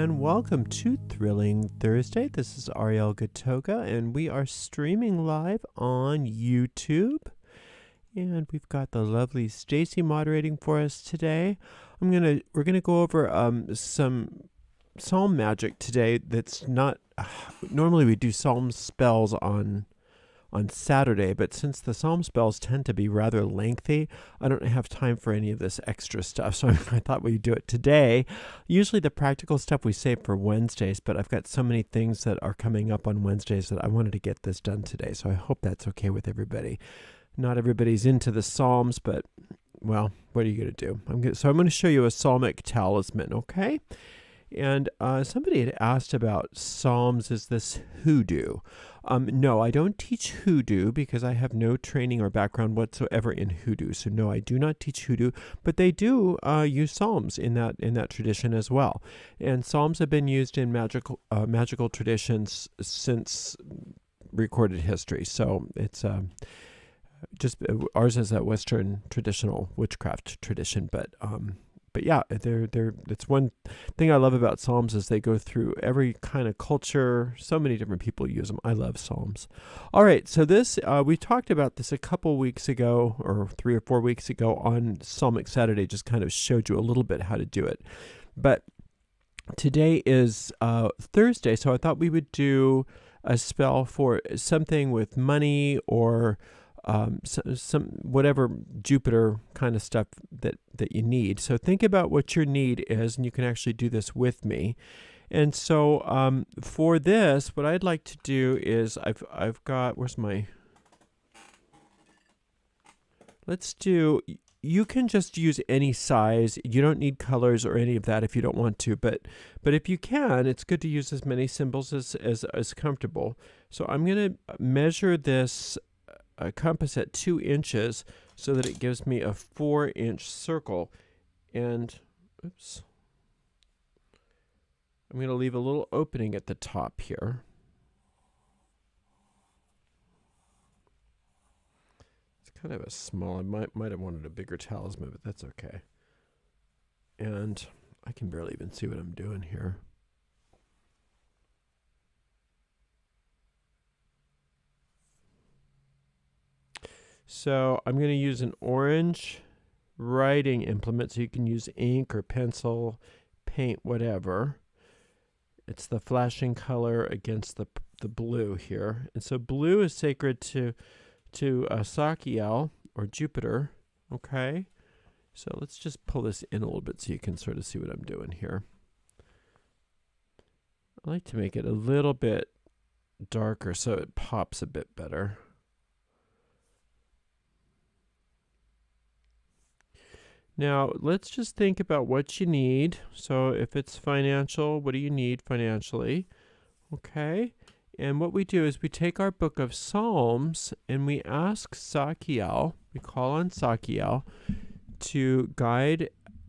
and welcome to Thrilling Thursday. This is Ariel Gatoga, and we are streaming live on YouTube. And we've got the lovely Stacy moderating for us today. We're gonna go over some psalm magic today. That's not normally we do psalm spells on Saturday, but since the psalm spells tend to be rather lengthy, I don't have time for any of this extra stuff, so I thought we'd do it today. Usually the practical stuff we save for Wednesdays, but I've got so many things that are coming up on Wednesdays that I wanted to get this done today, so I hope that's okay with everybody. Not everybody's into the psalms, but, well, what are you going to do? I'm going to show you a psalmic talisman, okay? And somebody had asked about psalms. Is this hoodoo? No, I don't teach hoodoo because I have no training or background whatsoever in hoodoo. So no, I do not teach hoodoo, but they do use psalms in that tradition as well. And psalms have been used in magical traditions since recorded history. So it's just ours is a Western traditional witchcraft tradition, but yeah, it's one thing I love about Psalms is they go through every kind of culture. So many different people use them. I love Psalms. All right, so this we talked about this a couple weeks ago, or 3 or 4 weeks ago on Psalmic Saturday. Just kind of showed you a little bit how to do it. But today is Thursday, so I thought we would do a spell for something with money or some whatever Jupiter kind of stuff that you need. So think about what your need is, and you can actually do this with me. And so for this, what I'd like to do is I've got, you can just use any size. You don't need colors or any of that if you don't want to, but if you can, it's good to use as many symbols as comfortable. So I'm going to measure this compass at 2 inches so that it gives me a 4-inch circle. And oops, I'm going to leave a little opening at the top here. It's kind of a small, I might have wanted a bigger talisman, but that's okay. And I can barely even see what I'm doing here. So I'm going to use an orange writing implement, so you can use ink or pencil, paint, whatever. It's the flashing color against the blue here. And so blue is sacred to Sakiel, or Jupiter, okay? So let's just pull this in a little bit so you can sort of see what I'm doing here. I like to make it a little bit darker so it pops a bit better. Now, let's just think about what you need. So if it's financial, what do you need financially? Okay. And what we do is we take our book of Psalms and we ask Sakiel, we call on Sakiel to guide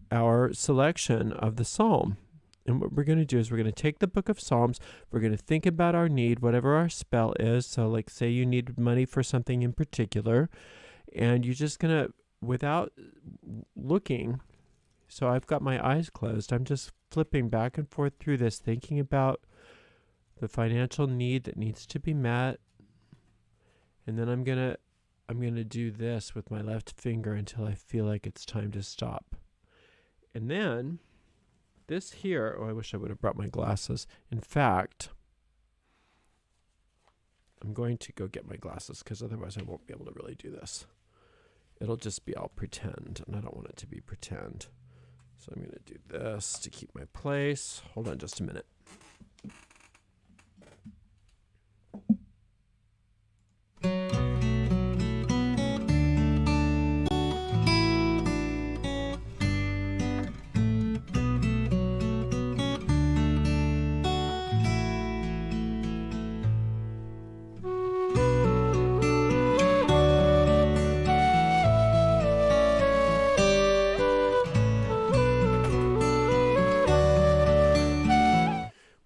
our selection of the psalm. And what we're going to do is we're going to take the book of Psalms, we're going to think about our need, whatever our spell is. So like say you need money for something in particular, and you're just going to, without looking, so I've got my eyes closed, I'm just flipping back and forth through this, thinking about the financial need that needs to be met, and then I'm gonna do this with my left finger until I feel like it's time to stop. And then this here, oh, I wish I would have brought my glasses. In fact, I'm going to go get my glasses because otherwise I won't be able to really do this. It'll just be all pretend, and I don't want it to be pretend. So I'm going to do this to keep my place. Hold on just a minute.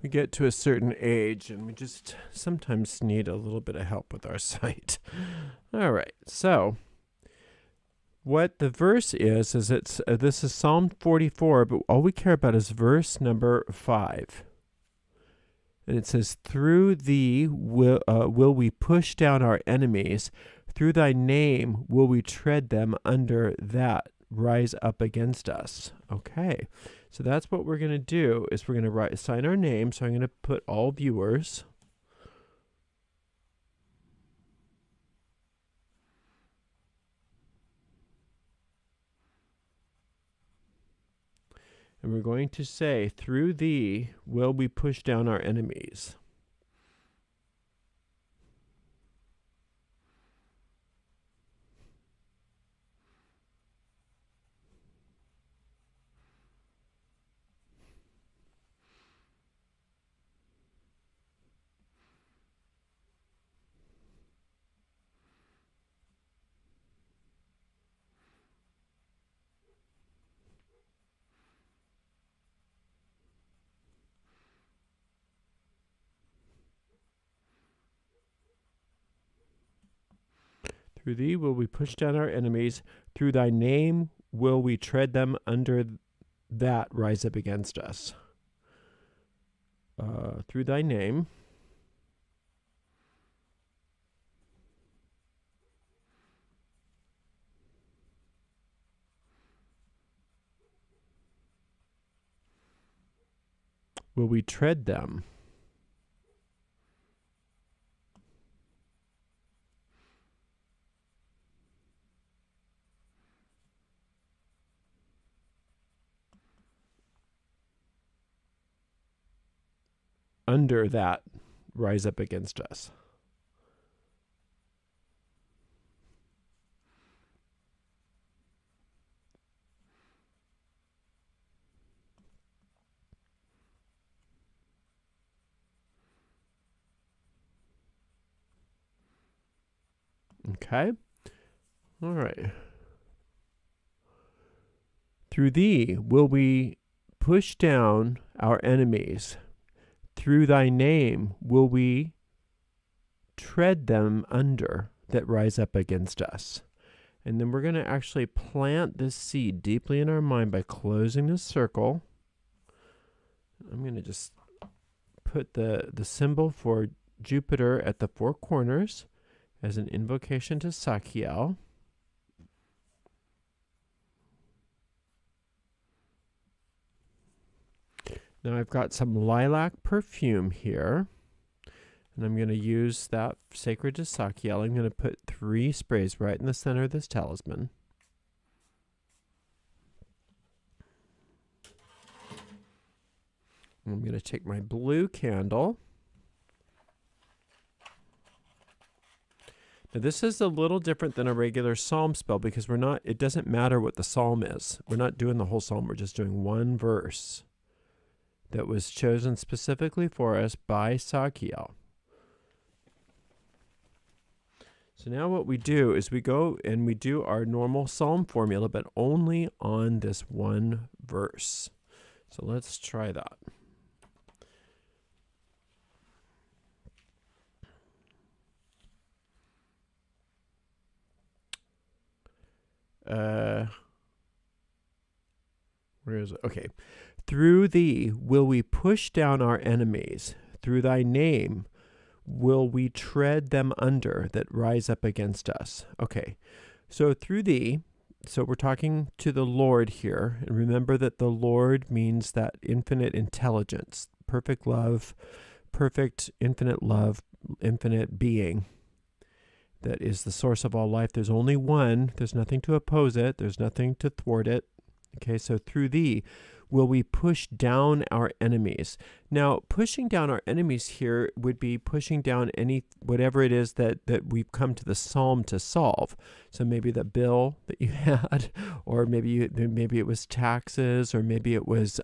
Get to a certain age and we just sometimes need a little bit of help with our sight. All right, so what the verse is it's this is Psalm 44, but all we care about is verse number 5. And it says, through thee will we push down our enemies. Through thy name will we tread them under that rise up against us. Okay, so that's what we're going to do, is we're going to sign our name. So I'm going to put all viewers. And we're going to say, through thee will we push down our enemies. Through thee will we push down our enemies. Through thy name will we tread them under that rise up against us. Through thy name will we tread them under that rise up against us. Okay. All right. Through thee will we push down our enemies. Through thy name will we tread them under that rise up against us. And then we're going to actually plant this seed deeply in our mind by closing this circle. I'm going to just put the symbol for Jupiter at the 4 corners as an invocation to Sakiel. Now I've got some lilac perfume here, and I'm going to use that sacred to Sakiel. I'm going to put 3 sprays right in the center of this talisman. I'm going to take my blue candle. Now this is a little different than a regular psalm spell because it doesn't matter what the psalm is. We're not doing the whole psalm. We're just doing one verse that was chosen specifically for us by Sakiel. So now what we do is we go and we do our normal psalm formula, but only on this one verse. So let's try that. Where is it? Okay. Through thee will we push down our enemies. Through thy name will we tread them under that rise up against us. Okay. So through thee, so we're talking to the Lord here. And remember that the Lord means that infinite intelligence, perfect love, perfect infinite love, infinite being. That is the source of all life. There's only one. There's nothing to oppose it. There's nothing to thwart it. Okay, so through thee will we push down our enemies. Now, pushing down our enemies here would be pushing down whatever it is that we've come to the psalm to solve. So maybe the bill that you had, or maybe it was taxes, or maybe it was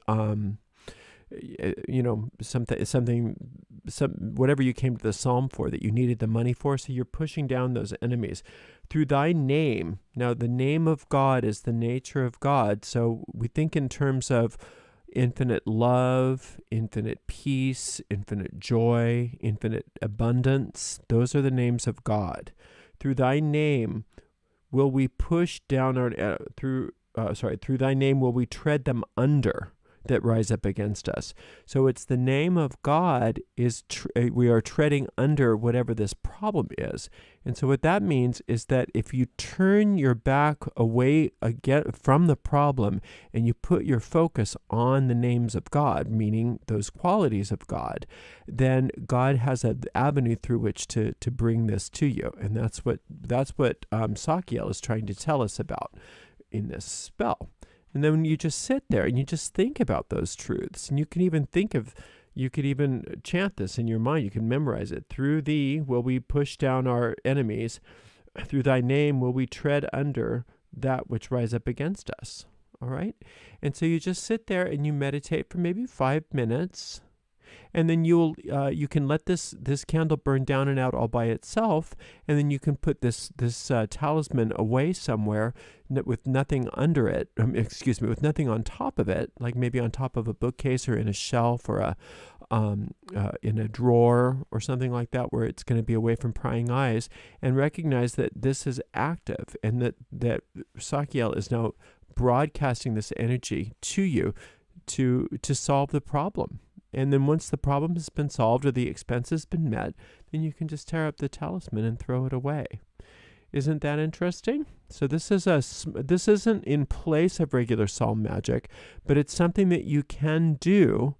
whatever you came to the psalm for that you needed the money for. So you're pushing down those enemies through thy name. Now the name of God is the nature of God. So we think in terms of infinite love, infinite peace, infinite joy, infinite abundance. Those are the names of God. Through thy name will we push down our through thy name will we tread them under that rise up against us. So it's the name of God we are treading under whatever this problem is. And so what that means is that if you turn your back away again from the problem and you put your focus on the names of God, meaning those qualities of God, then God has an avenue through which to bring this to you. And that's what Sakiel is trying to tell us about in this spell. And then when you just sit there and you just think about those truths, and you could even chant this in your mind. You can memorize it. Through thee will we push down our enemies. Through thy name will we tread under that which rise up against us. All right? And so you just sit there and you meditate for maybe 5 minutes. And then you can let this candle burn down and out all by itself, and then you can put this talisman away somewhere with nothing under it. With nothing on top of it, like maybe on top of a bookcase or in a shelf or in a drawer or something like that, where it's going to be away from prying eyes. And recognize that this is active, and that Sakiel is now broadcasting this energy to you to solve the problem. And then once the problem has been solved or the expense has been met, then you can just tear up the talisman and throw it away. Isn't that interesting? So this isn't in place of regular psalm magic, but it's something that you can do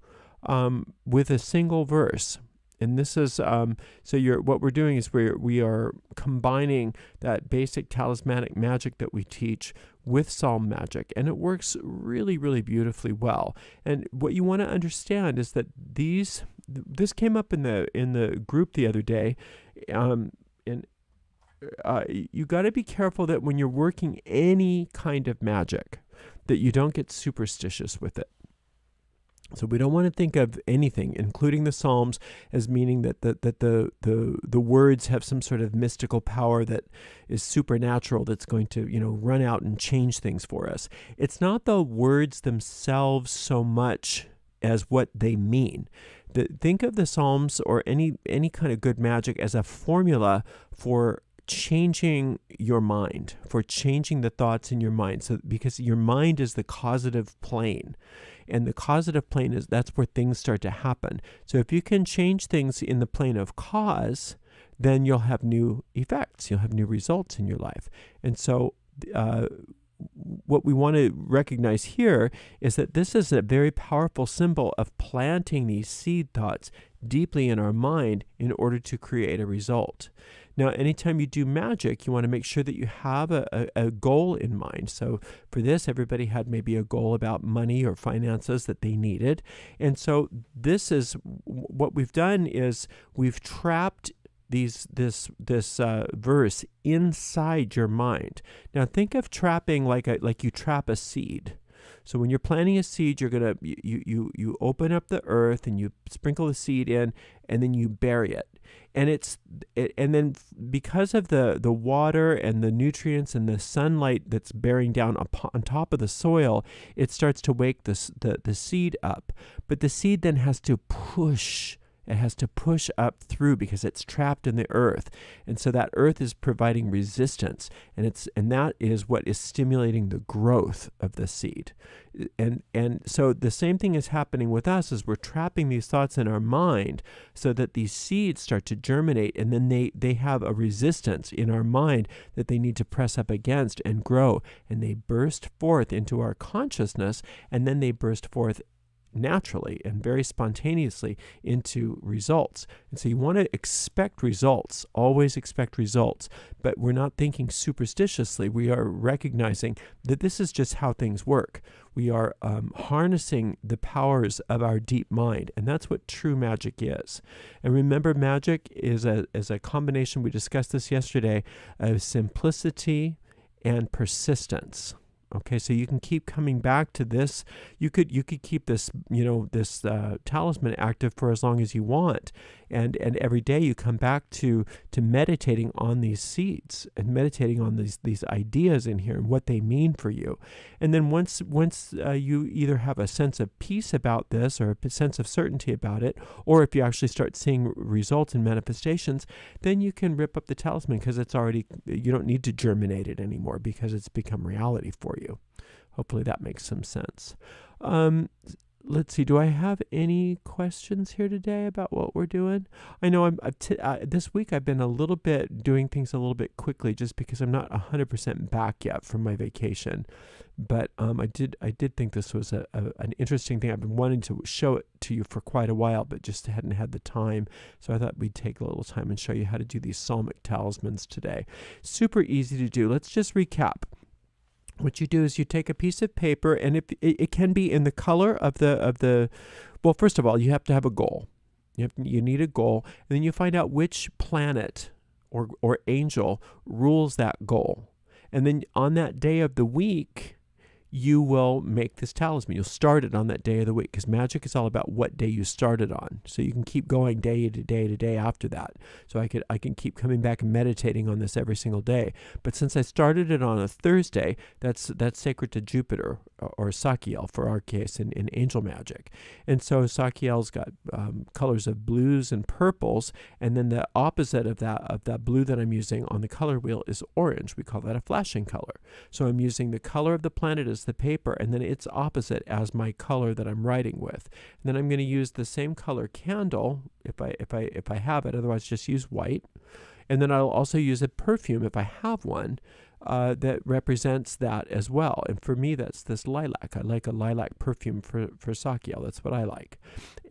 with a single verse. And this is what we're doing is we are combining that basic talismanic magic that we teach with psalm magic, and it works really, really beautifully well. And what you want to understand is that this came up in the group the other day, and you got to be careful that when you're working any kind of magic, that you don't get superstitious with it. So we don't want to think of anything, including the Psalms, as meaning that the words have some sort of mystical power that is supernatural, that's going to run out and change things for us. It's not the words themselves so much as what they mean. Think of the Psalms or any kind of good magic as a formula for changing your mind, for changing the thoughts in your mind. So because your mind is the causative plane. And the causative plane that's where things start to happen. So if you can change things in the plane of cause, then you'll have new effects. You'll have new results in your life. And so what we want to recognize here is that this is a very powerful symbol of planting these seed thoughts deeply in our mind in order to create a result. Now, anytime you do magic, you want to make sure that you have a goal in mind. So for this, everybody had maybe a goal about money or finances that they needed. And so this is what we've done is we've trapped this verse inside your mind. Now think of trapping like you trap a seed. So when you're planting a seed, you're gonna you open up the earth and you sprinkle the seed in, and then you bury it. And then because of the water and the nutrients and the sunlight that's bearing down on top of the soil, it starts to wake the seed up. But the seed then has to push. It has to push up through because it's trapped in the earth. And so that earth is providing resistance, and that is what is stimulating the growth of the seed. And so the same thing is happening with us as we're trapping these thoughts in our mind so that these seeds start to germinate, and then they have a resistance in our mind that they need to press up against and grow, and they burst forth into our consciousness, and then they burst forth naturally and very spontaneously into results. And so you want to expect results, always expect results, but we're not thinking superstitiously. We are recognizing that this is just how things work. We are harnessing the powers of our deep mind, and that's what true magic is. And remember, magic is a combination, we discussed this yesterday, of simplicity and persistence. Okay, so you can keep coming back to this. You could keep this, this talisman active for as long as you want, And every day you come back to meditating on these seeds and meditating on these ideas in here and what they mean for you. And then once you either have a sense of peace about this or a sense of certainty about it, or if you actually start seeing results and manifestations, then you can rip up the talisman, because it's already, you don't need to germinate it anymore because it's become reality for you. Hopefully that makes some sense. Let's see, do I have any questions here today about what we're doing? I know this week I've been a little bit doing things a little bit quickly just because I'm not 100% back yet from my vacation. But I did think this was an interesting thing. I've been wanting to show it to you for quite a while, but just hadn't had the time. So I thought we'd take a little time and show you how to do these psalmic talismans today. Super easy to do. Let's just recap. What you do is you take a piece of paper, and if it can be in the color of the well, first of all, you have to have a goal. You need a goal, and then you find out which planet or angel rules that goal. And then on that day of the week, you will make this talisman. You'll start it on that day of the week, because magic is all about what day you started on. So you can keep going day to day to day after that. So I can keep coming back and meditating on this every single day. But since I started it on a Thursday, that's sacred to Jupiter, or Sakiel for our case in angel magic. And so Sakiel's got colors of blues and purples, and then the opposite of that blue that I'm using on the color wheel is orange. We call that a flashing color. So I'm using the color of the planet as the paper, and then its opposite as my color that I'm writing with. And then I'm going to use the same color candle if I have it. Otherwise, just use white. And then I'll also use a perfume if I have one that represents that as well. And for me, that's this lilac. I like a lilac perfume for Sakiel. That's what I like.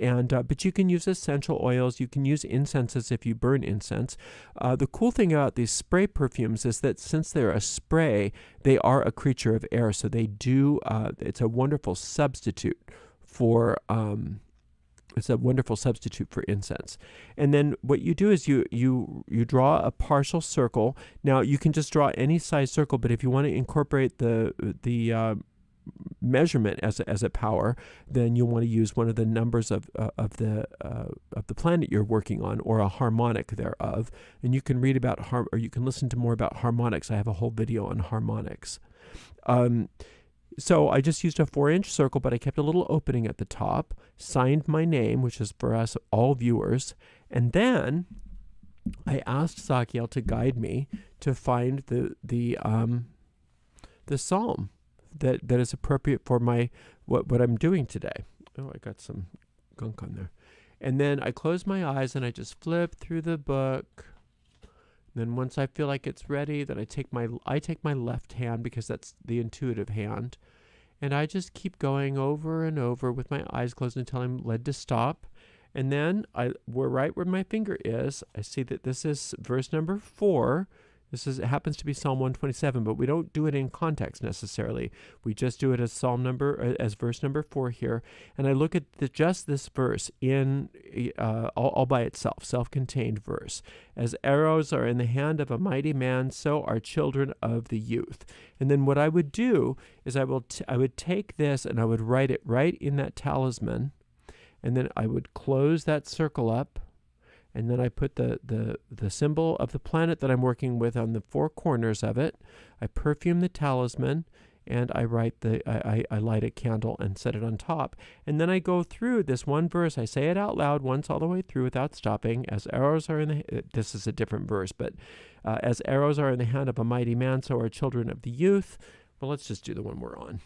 And but you can use essential oils. You can use incenses if you burn incense. The cool thing about these spray perfumes is that since they're a spray, they are a creature of air. So they do. It's a wonderful substitute for. It's a wonderful substitute for incense. And then what you do is you draw a partial circle. Now you can just draw any size circle, but if you want to incorporate the measurement as a power, then you'll want to use one of the numbers of the planet you're working on, or a harmonic thereof. And you can read about or you can listen to more about harmonics. I have a whole video on harmonics. So I just used a 4-inch circle, but I kept a little opening at the top, signed my name, which is for us all viewers, and then I asked Sakiel to guide me to find the psalm that is appropriate for what I'm doing today. Oh, I got some gunk on there. And then I close my eyes and I just flip through the book. Then once I feel like it's ready, then I take my left hand, because that's the intuitive hand, and I just keep going over and over with my eyes closed until I'm led to stop. And then we're right where my finger is. I see that this is verse number 4. It happens to be Psalm 127, but we don't do it in context necessarily. We just do it as verse number 4 here. And I look at just this verse in all by itself, self-contained verse. As arrows are in the hand of a mighty man, so are children of the youth. And then what I would do is I would take this and I would write it right in that talisman, and then I would close that circle up. And then I put the symbol of the planet that I'm working with on the 4 corners of it. I perfume the talisman, and I light a candle and set it on top. And then I go through this one verse. I say it out loud once all the way through without stopping. As arrows are in the this is a different verse, but as arrows are in the hand of a mighty man, so are children of the youth. Well, let's just do the one we're on,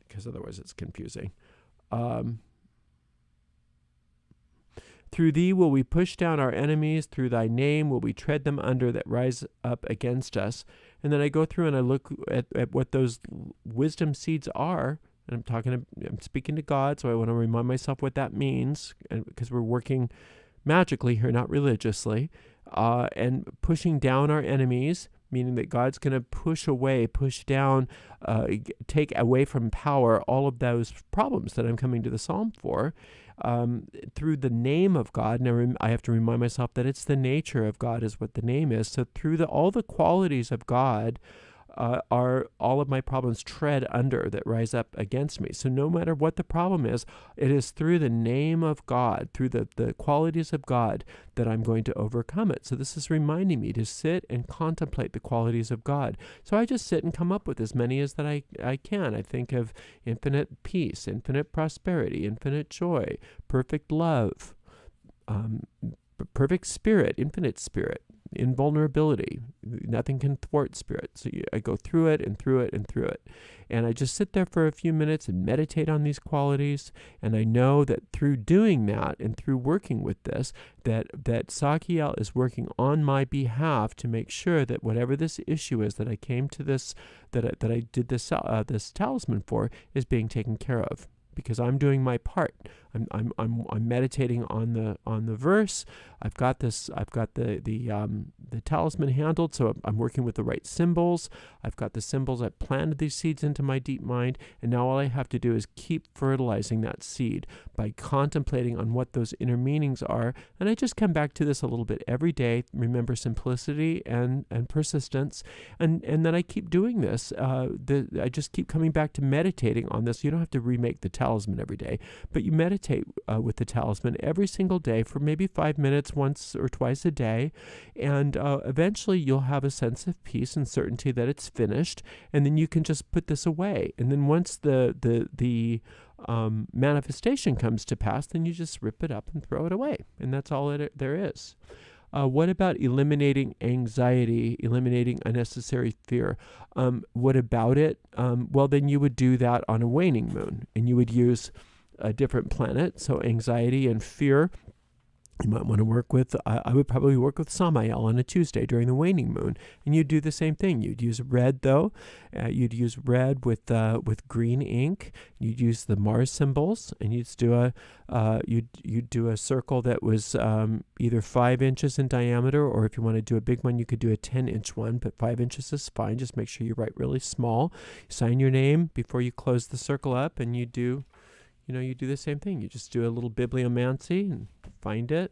because otherwise it's confusing. Through thee will we push down our enemies. Through thy name will we tread them under that rise up against us. And then I go through and I look at what those wisdom seeds are. And I'm speaking to God, so I want to remind myself what that means, because we're working magically here, not religiously, and pushing down our enemies, meaning that God's going to push down, take away from power all of those problems that I'm coming to the psalm for. Through the name of God, and I have to remind myself that it's the nature of God is what the name is. So through all the qualities of God, are all of my problems tread under that rise up against me. So no matter what the problem is, it is through the name of God, through the qualities of God, that I'm going to overcome it. So this is reminding me to sit and contemplate the qualities of God. So I just sit and come up with as many as that I can. I think of infinite peace, infinite prosperity, infinite joy, perfect love, perfect spirit, infinite spirit, invulnerability. Nothing can thwart spirit. So I go through it and through it and through it. And I just sit there for a few minutes and meditate on these qualities. And I know that through doing that and through working with this, that Sakiel is working on my behalf to make sure that whatever this issue is that I came to this, that I did this talisman for, is being taken care of. Because I'm doing my part. I'm meditating on the verse. I've got the talisman handled, so I'm working with the right symbols. I've got the symbols. I've planted these seeds into my deep mind, and now all I have to do is keep fertilizing that seed by contemplating on what those inner meanings are. And I just come back to this a little bit every day. Remember simplicity and persistence, and then I keep doing this. I just keep coming back to meditating on this. You don't have to remake the talisman every day, but you meditate with the talisman every single day for maybe 5 minutes, once or twice a day, and eventually you'll have a sense of peace and certainty that it's finished, and then you can just put this away. And then once the manifestation comes to pass, then you just rip it up and throw it away, and that's all there is. What about eliminating anxiety, eliminating unnecessary fear? What about it? Well, then you would do that on a waning moon, and you would use a different planet. So anxiety and fear, you might want to work with, I would probably work with Samael on a Tuesday during the waning moon, and you'd do the same thing. You'd use red, though. You'd use red with green ink. You'd use the Mars symbols, and you'd do a circle that was either 5 inches in diameter, or if you want to do a big one, you could do a 10-inch one, but 5 inches is fine. Just make sure you write really small. Sign your name before you close the circle up, and you do the same thing. You just do a little bibliomancy and find it.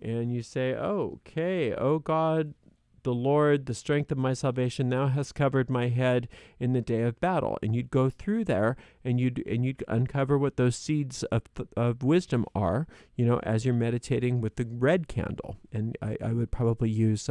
And you say, okay, oh God, the Lord, the strength of my salvation, now has covered my head in the day of battle. And you'd go through there and you'd uncover what those seeds of wisdom are, as you're meditating with the red candle. And I would probably use,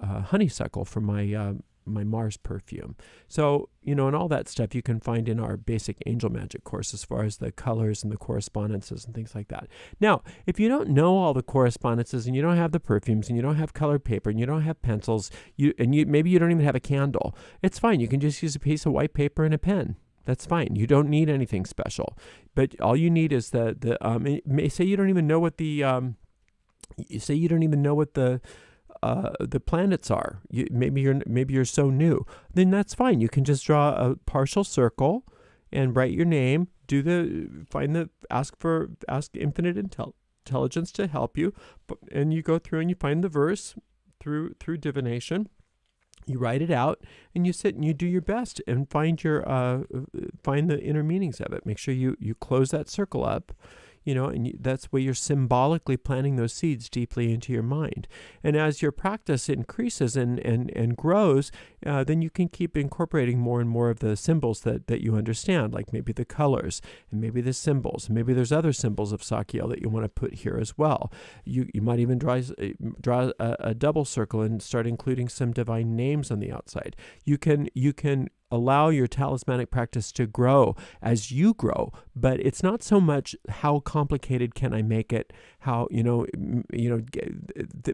honeysuckle for my Mars perfume. So, and all that stuff you can find in our basic angel magic course as far as the colors and the correspondences and things like that. Now, if you don't know all the correspondences and you don't have the perfumes and you don't have colored paper and you don't have pencils, maybe you don't even have a candle, it's fine. You can just use a piece of white paper and a pen. That's fine. You don't need anything special. But all you need is say you don't even know what the planets are. Maybe you're so new. Then that's fine. You can just draw a partial circle and write your name. Ask infinite intelligence to help you, and you go through and you find the verse through divination. You write it out and you sit and you do your best and find the inner meanings of it. Make sure you close that circle up. That's where you're symbolically planting those seeds deeply into your mind. And as your practice increases and grows, then you can keep incorporating more and more of the symbols that you understand, like maybe the colors and maybe the symbols. Maybe there's other symbols of Sakiel that you want to put here as well. You might even draw a double circle and start including some divine names on the outside. You can allow your talismanic practice to grow as you grow, but it's not so much how complicated can I make it,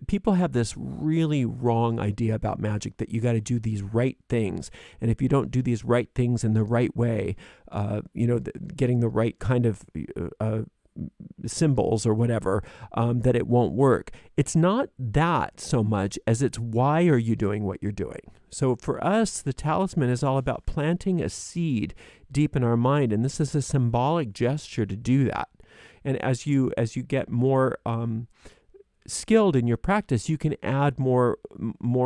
people have this really wrong idea about magic that you got to do these right things. And if you don't do these right things in the right way, getting the right kind of symbols or whatever, that it won't work. It's not that so much as it's why are you doing what you're doing. So for us, the talisman is all about planting a seed deep in our mind, and this is a symbolic gesture to do that. And as you get more skilled in your practice, you can add more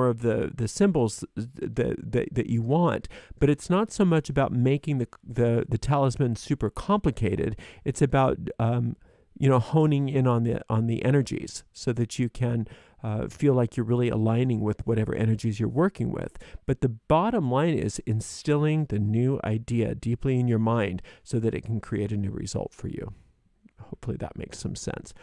of the symbols that you want. But it's not so much about making the talisman super complicated. It's about honing in on the energies so that you can feel like you're really aligning with whatever energies you're working with. But the bottom line is instilling the new idea deeply in your mind so that it can create a new result for you. Hopefully that makes some sense.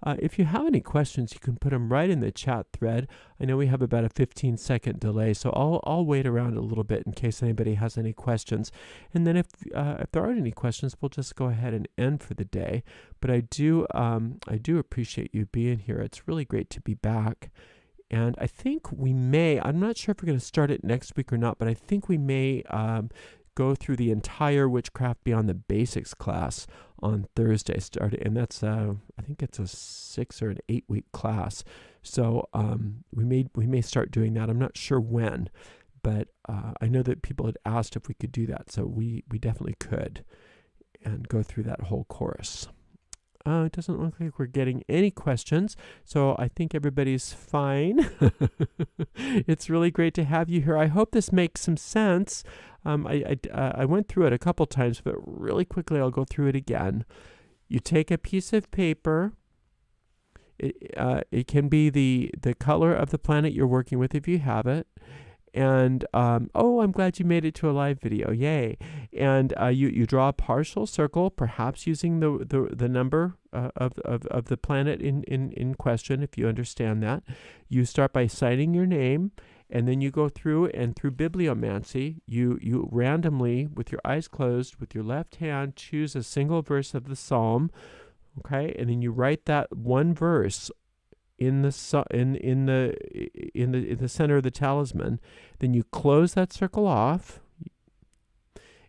If you have any questions, you can put them right in the chat thread. I know we have about a 15-second delay, so I'll wait around a little bit in case anybody has any questions. And then if there aren't any questions, we'll just go ahead and end for the day. But I do appreciate you being here. It's really great to be back. And I think we may, I'm not sure if we're going to start it next week or not, but I think we may go through the entire Witchcraft Beyond the Basics class on Thursday, and that's I think it's a 6 or an 8 week class. So we may start doing that. I'm not sure when, but I know that people had asked if we could do that, so we definitely could, and go through that whole course. It doesn't look like we're getting any questions, so I think everybody's fine. It's really great to have you here. I hope this makes some sense. I went through it a couple times, but really quickly I'll go through it again. You take a piece of paper. It can be the color of the planet you're working with if you have it. And, oh, I'm glad you made it to a live video. Yay. And you draw a partial circle, perhaps using the number of the planet in question, if you understand that. You start by citing your name, and then you go through, and through bibliomancy, you randomly, with your eyes closed, with your left hand, choose a single verse of the psalm, okay? And then you write that one verse in the center of the talisman. Then you close that circle off,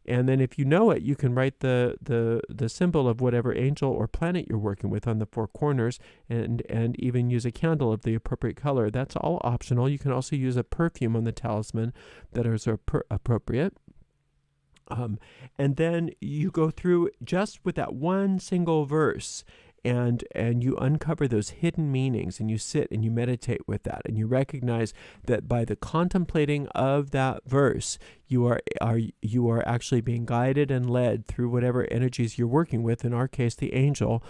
and then if you know it, you can write the symbol of whatever angel or planet you're working with on the four corners, and even use a candle of the appropriate color. That's all optional. You can also use a perfume on the talisman that is appropriate. And then you go through just with that one single verse, and you uncover those hidden meanings, and you sit and you meditate with that, and you recognize that by the contemplating of that verse, you are actually being guided and led through whatever energies you're working with, in our case the angel,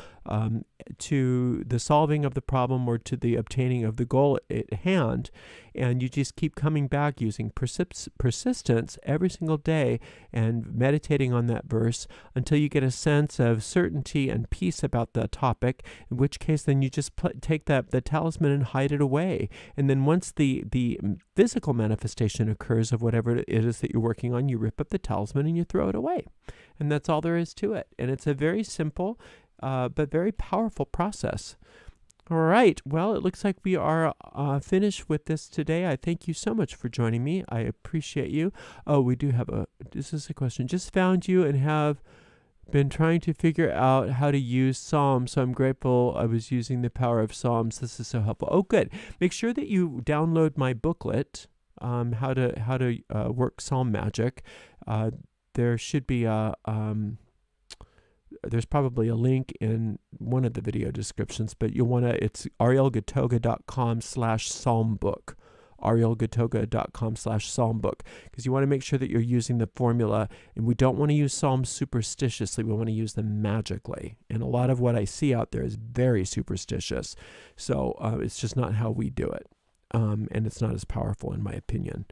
to the solving of the problem or to the obtaining of the goal at hand. And you just keep coming back using persistence every single day and meditating on that verse until you get a sense of certainty and peace about the topic, in which case then you just take the talisman and hide it away. And then once the physical manifestation occurs of whatever it is that you're working on, you rip up the talisman and you throw it away. And that's all there is to it. And it's a very simple but very powerful process. All right. Well, it looks like we are finished with this today. I thank you so much for joining me. I appreciate you. Oh, we do have this is a question. Just found you and have been trying to figure out how to use Psalms, so I'm grateful I was using the power of Psalms. This is so helpful. Oh, good. Make sure that you download my booklet, how to work Psalm magic. There should be there's probably a link in one of the video descriptions, but you'll want to, it's arielgatoga.com/psalmbook. arielgatoga.com/psalmbook, because you want to make sure that you're using the formula, and we don't want to use Psalms superstitiously. We want to use them magically, and a lot of what I see out there is very superstitious, so it's just not how we do it, and it's not as powerful in my opinion.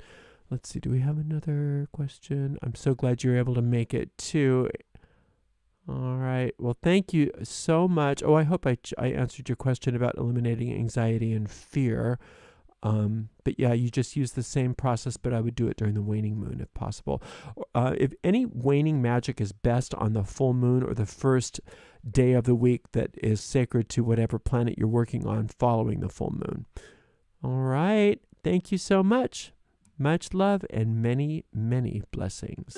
Let's see, do we have another question? I'm so glad you're able to make it too. All right, well, thank you so much. Oh, I hope I answered your question about eliminating anxiety and fear. But yeah, you just use the same process, but I would do it during the waning moon if possible. If any waning magic is best on the full moon or the first day of the week that is sacred to whatever planet you're working on following the full moon. All right. Thank you so much. Much love and many, many blessings.